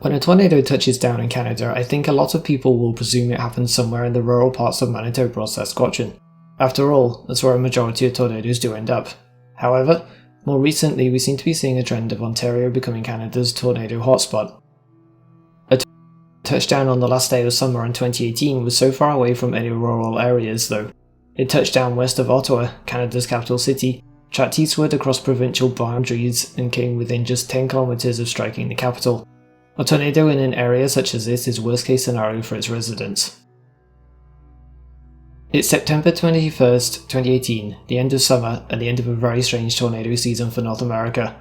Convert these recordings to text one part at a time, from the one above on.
When a tornado touches down in Canada, I think a lot of people will presume it happens somewhere in the rural parts of Manitoba or Saskatchewan. After all, that's where a majority of tornadoes do end up. However, more recently we seem to be seeing a trend of Ontario becoming Canada's tornado hotspot. A touchdown on the last day of summer in 2018 was so far away from any rural areas though. It touched down west of Ottawa, Canada's capital city, tracked eastward across provincial boundaries and came within just 10 kilometers of striking the capital. A tornado in an area such as this is worst case scenario for its residents. It's September 21st, 2018, the end of summer and the end of a very strange tornado season for North America.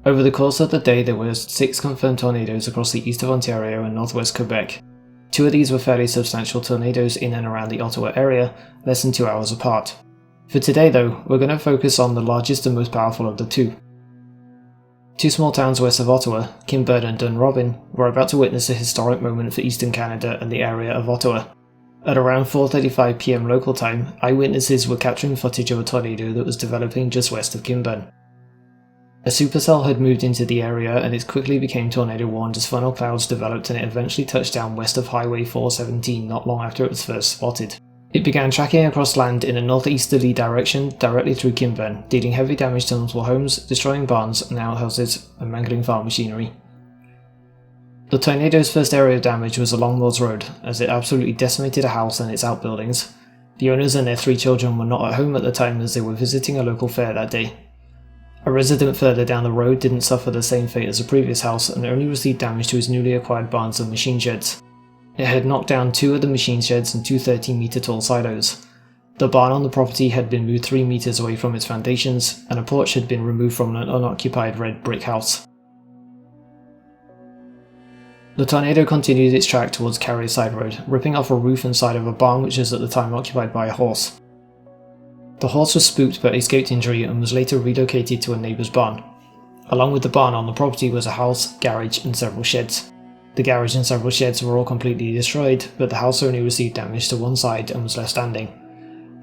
Over the course of the day there were 6 confirmed tornadoes across the east of Ontario and northwest Quebec. 2 of these were fairly substantial tornadoes in and around the Ottawa area, less than 2 hours apart. For today though, we're going to focus on the largest and most powerful of the 2. 2 small towns west of Ottawa, Kinburn and Dunrobin, were about to witness a historic moment for eastern Canada and the area of Ottawa. At around 4:35 PM local time, eyewitnesses were capturing footage of a tornado that was developing just west of Kinburn. A supercell had moved into the area and it quickly became tornado warned as funnel clouds developed and it eventually touched down west of Highway 417 not long after it was first spotted. It began tracking across land in a northeasterly direction directly through Kinburn, dealing heavy damage to multiple homes, destroying barns and outhouses and mangling farm machinery. The tornado's first area of damage was along Mills Road, as it absolutely decimated a house and its outbuildings. The owners and their 3 children were not at home at the time as they were visiting a local fair that day. A resident further down the road didn't suffer the same fate as the previous house and only received damage to his newly acquired barns and machine sheds. It had knocked down 2 of the machine sheds and 2 13-metre tall silos. The barn on the property had been moved 3 metres away from its foundations, and a porch had been removed from an unoccupied red brick house. The tornado continued its track towards Carrier Side Road, ripping off a roof and side of a barn which was at the time occupied by a horse. The horse was spooked but escaped injury and was later relocated to a neighbour's barn. Along with the barn on the property was a house, garage and several sheds. The garage and several sheds were all completely destroyed, but the house only received damage to one side and was left standing.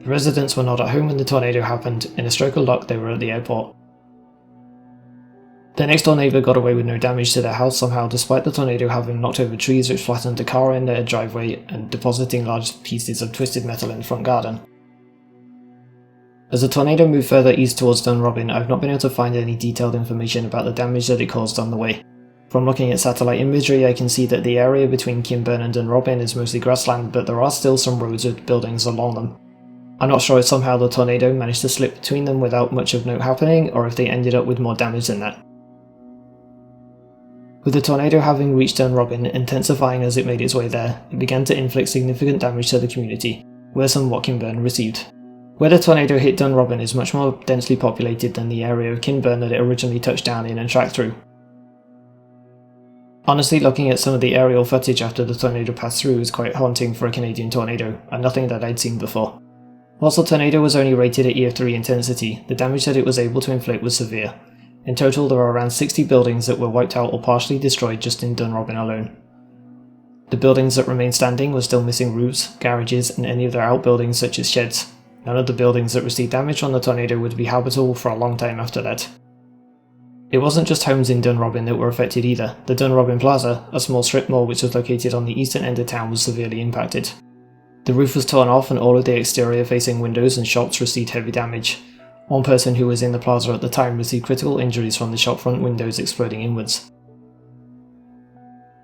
The residents were not at home when the tornado happened. In a stroke of luck they were at the airport. Their next door neighbour got away with no damage to their house somehow despite the tornado having knocked over trees which flattened a car in their driveway and depositing large pieces of twisted metal in the front garden. As the tornado moved further east towards Dunrobin, I've not been able to find any detailed information about the damage that it caused on the way. From looking at satellite imagery I can see that the area between Kinburn and Dunrobin is mostly grassland, but there are still some roads with buildings along them. I'm not sure if somehow the tornado managed to slip between them without much of note happening, or if they ended up with more damage than that. With the tornado having reached Dunrobin, intensifying as it made its way there, it began to inflict significant damage to the community, worse than what Kinburn received. Where the tornado hit Dunrobin is much more densely populated than the area of Kinburn that it originally touched down in and tracked through. Honestly, looking at some of the aerial footage after the tornado passed through is quite haunting for a Canadian tornado, and nothing that I'd seen before. Whilst the tornado was only rated at EF3 intensity, the damage that it was able to inflict was severe. In total, there are around 60 buildings that were wiped out or partially destroyed just in Dunrobin alone. The buildings that remained standing were still missing roofs, garages, and any of their outbuildings such as sheds. None of the buildings that received damage from the tornado would be habitable for a long time after that. It wasn't just homes in Dunrobin that were affected either. The Dunrobin Plaza, a small strip mall which was located on the eastern end of town, was severely impacted. The roof was torn off and all of the exterior facing windows and shops received heavy damage. One person who was in the plaza at the time received critical injuries from the shop front windows exploding inwards.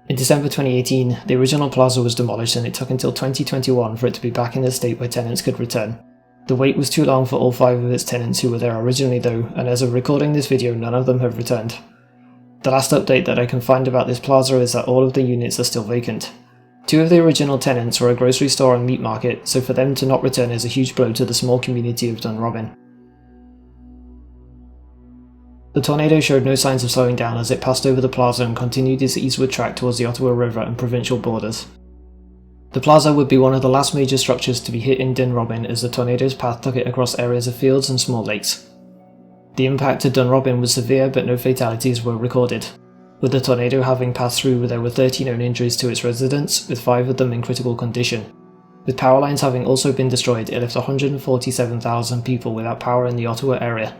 In December 2018, the original plaza was demolished and it took until 2021 for it to be back in a state where tenants could return. The wait was too long for all 5 of its tenants who were there originally though, and as of recording this video none of them have returned. The last update that I can find about this plaza is that all of the units are still vacant. 2 of the original tenants were a grocery store and meat market, so for them to not return is a huge blow to the small community of Dunrobin. The tornado showed no signs of slowing down as it passed over the plaza and continued its eastward track towards the Ottawa River and provincial borders. The plaza would be one of the last major structures to be hit in Dunrobin as the tornado's path took it across areas of fields and small lakes. The impact to Dunrobin was severe but no fatalities were recorded, with the tornado having passed through there were 30 known injuries to its residents, with 5 of them in critical condition. With power lines having also been destroyed, it left 147,000 people without power in the Ottawa area.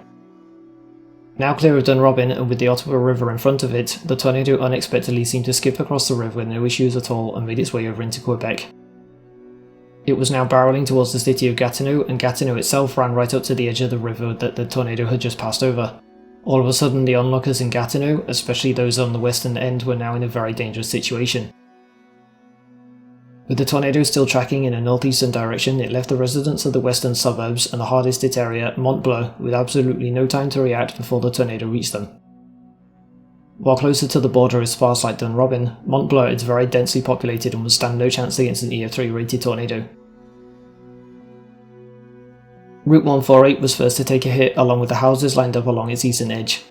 Now clear of Dunrobin and with the Ottawa River in front of it, the tornado unexpectedly seemed to skip across the river with no issues at all and made its way over into Quebec. It was now barreling towards the city of Gatineau, and Gatineau itself ran right up to the edge of the river that the tornado had just passed over. All of a sudden, the onlookers in Gatineau, especially those on the western end, were now in a very dangerous situation. With the tornado still tracking in a northeastern direction, it left the residents of the western suburbs and the hardest hit area, Mont-Bleu, with absolutely no time to react before the tornado reached them. While closer to the border is sparse like Dunrobin, Mont-Bleu is very densely populated and would stand no chance against an EF3 rated tornado. Route 148 was first to take a hit along with the houses lined up along its eastern edge.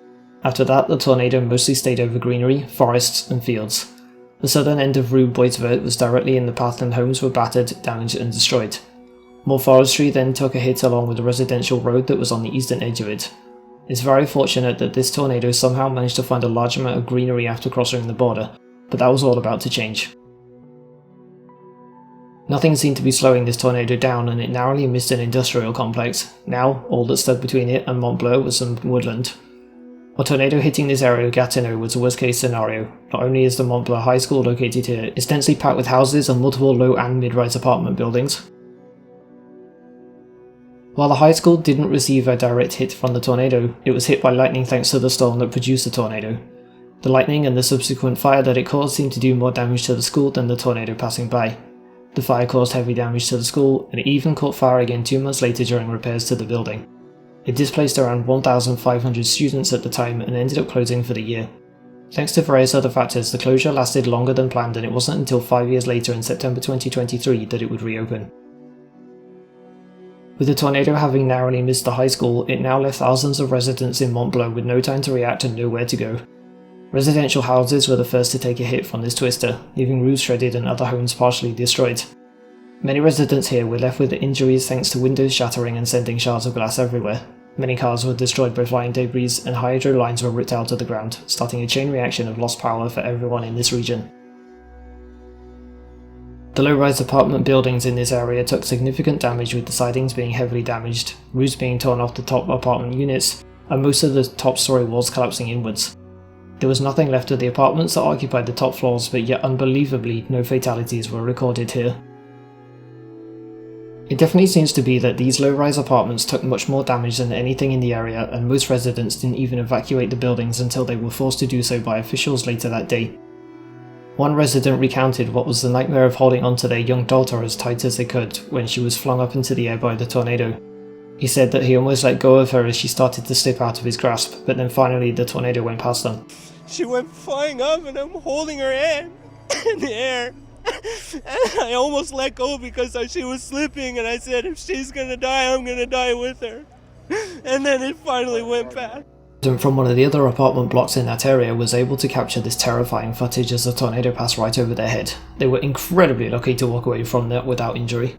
After that, the tornado mostly stayed over greenery, forests and fields. The southern end of Rue Boisvert was directly in the path and homes were battered, damaged and destroyed. More forestry then took a hit along with the residential road that was on the eastern edge of it. It's very fortunate that this tornado somehow managed to find a large amount of greenery after crossing the border, but that was all about to change. Nothing seemed to be slowing this tornado down, and it narrowly missed an industrial complex. Now, all that stood between it and Mont-Bleu was some woodland. A tornado hitting this area of Gatineau was a worst case scenario. Not only is the Mont-Bleu High School located here, it's densely packed with houses and multiple low and mid-rise apartment buildings. While the high school didn't receive a direct hit from the tornado, it was hit by lightning thanks to the storm that produced the tornado. The lightning and the subsequent fire that it caused seemed to do more damage to the school than the tornado passing by. The fire caused heavy damage to the school, and it even caught fire again 2 months later during repairs to the building. It displaced around 1,500 students at the time and ended up closing for the year. Thanks to various other factors, the closure lasted longer than planned, and it wasn't until 5 years later in September 2023 that it would reopen. With the tornado having narrowly missed the high school, it now left thousands of residents in Mont-Bleu with no time to react and nowhere to go. Residential houses were the first to take a hit from this twister, leaving roofs shredded and other homes partially destroyed. Many residents here were left with injuries thanks to windows shattering and sending shards of glass everywhere. Many cars were destroyed by flying debris, and hydro lines were ripped out of the ground, starting a chain reaction of lost power for everyone in this region. The low-rise apartment buildings in this area took significant damage, with the sidings being heavily damaged, roofs being torn off the top apartment units, and most of the top-story walls collapsing inwards. There was nothing left of the apartments that occupied the top floors, but yet unbelievably no fatalities were recorded here. It definitely seems to be that these low-rise apartments took much more damage than anything in the area, and most residents didn't even evacuate the buildings until they were forced to do so by officials later that day. One resident recounted what was the nightmare of holding onto their young daughter as tight as they could when she was flung up into the air by the tornado. He said that he almost let go of her as she started to slip out of his grasp, but then finally the tornado went past them. She went flying up and I'm holding her hand in the air. And I almost let go because she was slipping, and I said, if she's gonna die, I'm gonna die with her. And then it finally went past. And from one of the other apartment blocks in that area was able to capture this terrifying footage as the tornado passed right over their head. They were incredibly lucky to walk away from that without injury.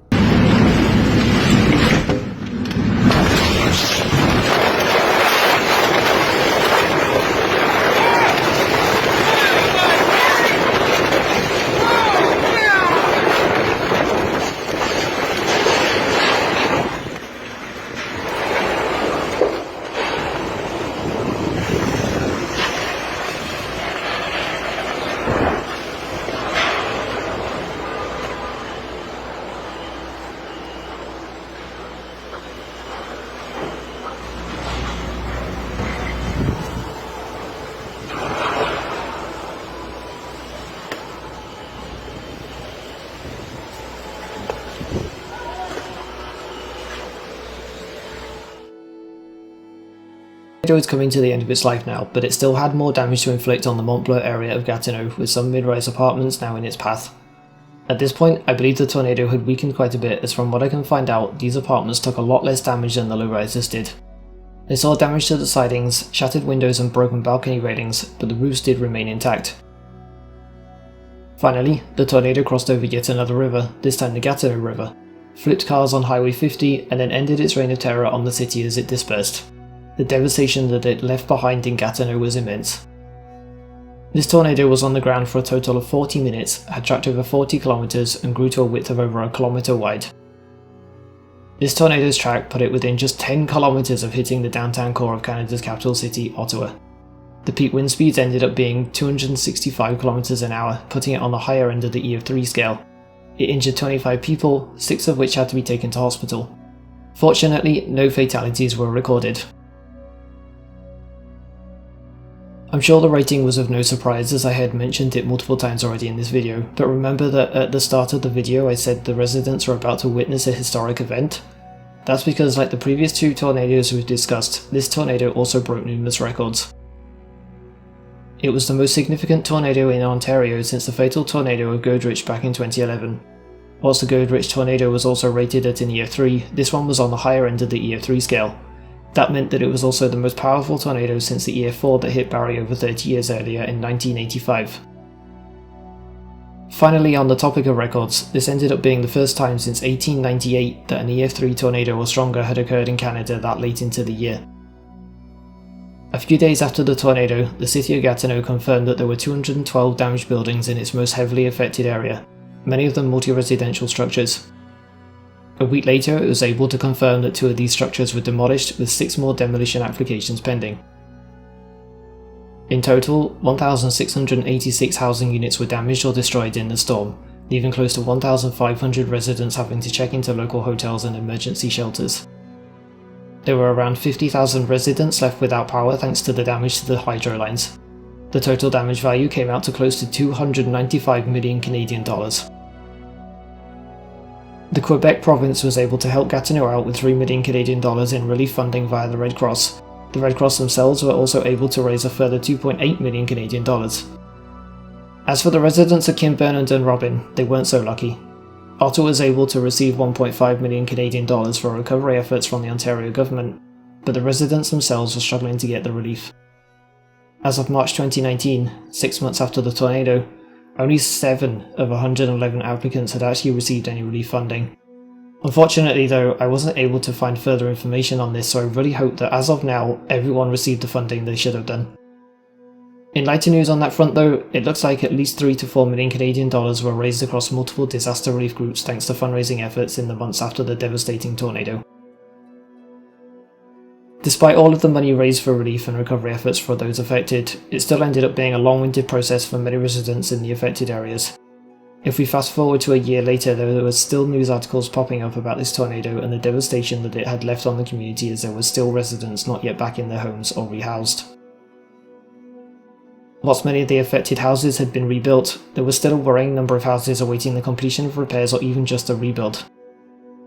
The tornado is coming to the end of its life now, but it still had more damage to inflict on the Mont-Bleu area of Gatineau, with some mid-rise apartments now in its path. At this point, I believe the tornado had weakened quite a bit, as from what I can find out, these apartments took a lot less damage than the low-rises did. They saw damage to the sidings, shattered windows and broken balcony railings, but the roofs did remain intact. Finally, the tornado crossed over yet another river, this time the Gatineau River, flipped cars on Highway 50 and then ended its reign of terror on the city as it dispersed. The devastation that it left behind in Gatineau was immense. This tornado was on the ground for a total of 40 minutes, had tracked over 40 kilometers and grew to a width of over a kilometer wide. This tornado's track put it within just 10 kilometers of hitting the downtown core of Canada's capital city, Ottawa. The peak wind speeds ended up being 265 kilometers an hour, putting it on the higher end of the E of 3 scale. It injured 25 people, 6 of which had to be taken to hospital. Fortunately, no fatalities were recorded. I'm sure the rating was of no surprise, as I had mentioned it multiple times already in this video, but remember that at the start of the video I said the residents were about to witness a historic event? That's because, like the previous 2 tornadoes we've discussed, this tornado also broke numerous records. It was the most significant tornado in Ontario since the fatal tornado of Goderich back in 2011. Whilst the Goderich tornado was also rated at an E of 3, this one was on the higher end of the E of 3 scale. That meant that it was also the most powerful tornado since the E of 4 that hit Barrie over 30 years earlier in 1985. Finally, on the topic of records, this ended up being the first time since 1898 that an E of 3 tornado or stronger had occurred in Canada that late into the year. A few days after the tornado, the city of Gatineau confirmed that there were 212 damaged buildings in its most heavily affected area, many of them multi-residential structures. A week later, it was able to confirm that 2 of these structures were demolished, with 6 more demolition applications pending. In total, 1,686 housing units were damaged or destroyed in the storm, leaving close to 1,500 residents having to check into local hotels and emergency shelters. There were around 50,000 residents left without power thanks to the damage to the hydro lines. The total damage value came out to close to 295 million Canadian dollars. The Quebec province was able to help Gatineau out with 3 million Canadian dollars in relief funding via the Red Cross. The Red Cross themselves were also able to raise a further 2.8 million Canadian dollars. As for the residents of Kinburn and Dunrobin, they weren't so lucky. Ottawa was able to receive 1.5 million Canadian dollars for recovery efforts from the Ontario government, but the residents themselves were struggling to get the relief. As of March 2019, 6 months after the tornado, only 7 of 111 applicants had actually received any relief funding. Unfortunately though, I wasn't able to find further information on this, so I really hope that as of now, everyone received the funding they should have done. In lighter news on that front though, it looks like at least 3 to 4 million Canadian dollars were raised across multiple disaster relief groups thanks to fundraising efforts in the months after the devastating tornado. Despite all of the money raised for relief and recovery efforts for those affected, it still ended up being a long-winded process for many residents in the affected areas. If we fast forward to a year later, there were still news articles popping up about this tornado and the devastation that it had left on the community, as there were still residents not yet back in their homes or rehoused. Whilst many of the affected houses had been rebuilt, there was still a worrying number of houses awaiting the completion of repairs or even just a rebuild.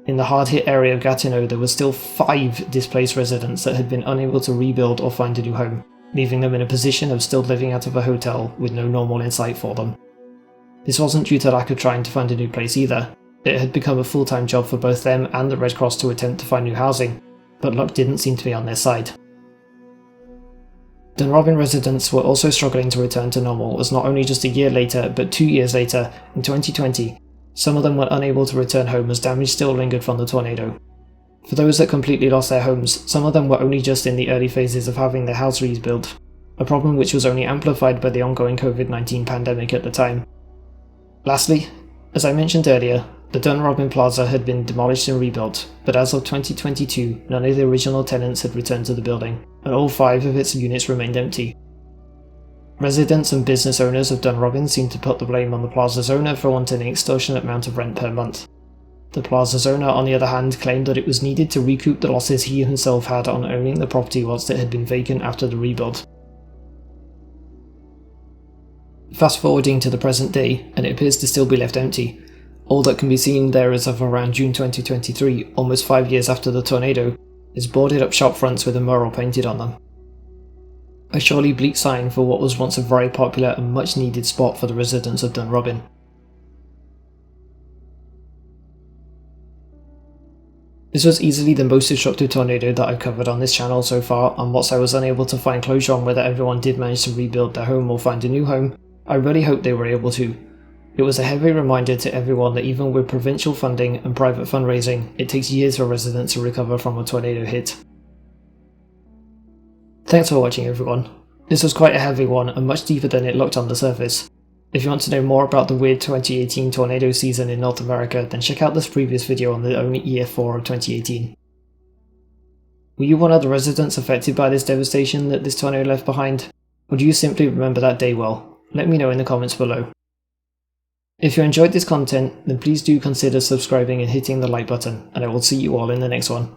In the hard-hit area of Gatineau, there were still 5 displaced residents that had been unable to rebuild or find a new home, leaving them in a position of still living out of a hotel with no normal in sight for them. This wasn't due to lack of trying to find a new place either. It had become a full-time job for both them and the Red Cross to attempt to find new housing, but luck didn't seem to be on their side. Dunrobin residents were also struggling to return to normal, as not only just a year later, but 2 years later, in 2020, some of them were unable to return home as damage still lingered from the tornado. For those that completely lost their homes, some of them were only just in the early phases of having their house rebuilt, a problem which was only amplified by the ongoing COVID-19 pandemic at the time. Lastly, as I mentioned earlier, the Dunrobin Plaza had been demolished and rebuilt, but as of 2022, none of the original tenants had returned to the building, and all 5 of its units remained empty. Residents and business owners of Dunrobin seemed to put the blame on the plaza's owner for wanting an extortionate amount of rent per month. The plaza's owner, on the other hand, claimed that it was needed to recoup the losses he himself had on owning the property whilst it had been vacant after the rebuild. Fast forwarding to the present day, and it appears to still be left empty. All that can be seen there as of around June 2023, almost 5 years after the tornado, is boarded up shop fronts with a mural painted on them. A surely bleak sign for what was once a very popular and much needed spot for the residents of Dunrobin. This was easily the most destructive tornado that I've covered on this channel so far, and whilst I was unable to find closure on whether everyone did manage to rebuild their home or find a new home, I really hope they were able to. It was a heavy reminder to everyone that even with provincial funding and private fundraising, it takes years for residents to recover from a tornado hit. Thanks for watching everyone. This was quite a heavy one and much deeper than it looked on the surface. If you want to know more about the weird 2018 tornado season in North America, then check out this previous video on the only EF4 of 2018. Were you one of the residents affected by this devastation that this tornado left behind? Or do you simply remember that day well? Let me know in the comments below. If you enjoyed this content, then please do consider subscribing and hitting the like button, and I will see you all in the next one.